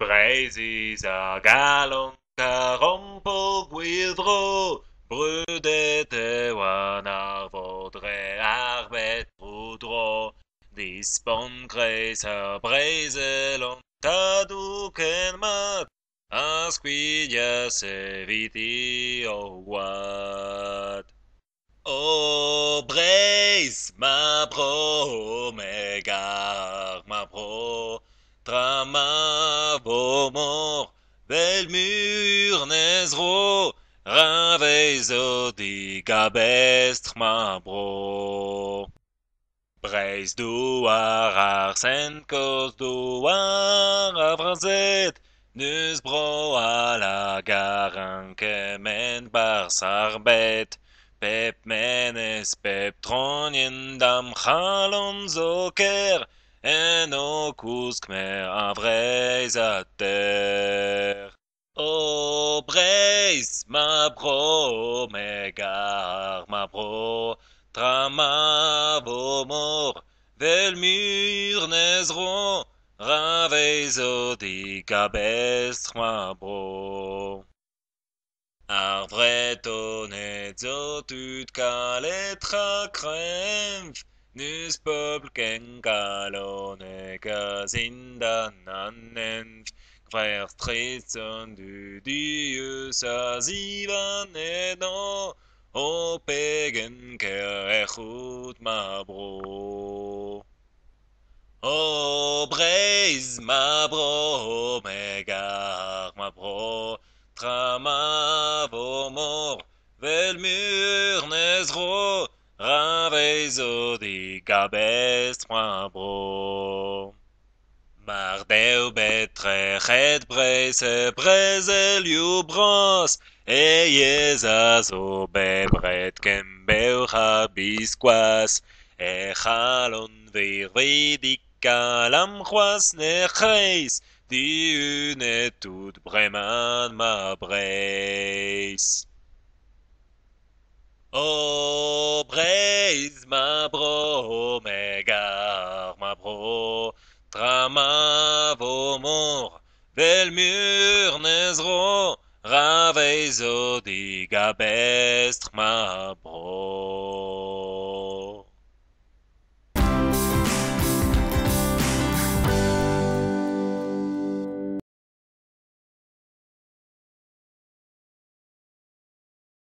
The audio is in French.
Breisis a galon carompo guildro, brudete wan ar vodre arbet brudro, dispon gres ar brezelon taduken mat, asquidia se viti o guad. O breis ma pro megar ma pro trama bomor vel mur nezro ravezo di gabestr ma bro. Breis douar ar senkos douar ar vrazet neus bro a la garan kemen bar sarbet. Pep menes pep tronien dam chalon zoker en o kousk mer a vreiz a ter. O breis ma bro megar ma bro trama bomor vel mur nezro ravezo di gabestr ma bro. Ar vretonet zo tud kalet tra kremf, nus pobl ken kalonek a zindan annenf, gver strizon du dius a zivan edan, o pegen ker echut ma bro. O breiz ma bro, megar ma bro, trama vomor, vel mur nezro, ravezo di gabestr ma bro. Mar deu betre chet breiz e brezelioù bras, e yez a zo bebret ken beuch a biskoaz, e c'halon vir vidik kalam c'hoaz ne c'hreiz, di unet tout bremañ ma breiz. O breiz ma bro, megar ma bro, trama vomor, vel mur nezro, ravezo di gabestr ma bro.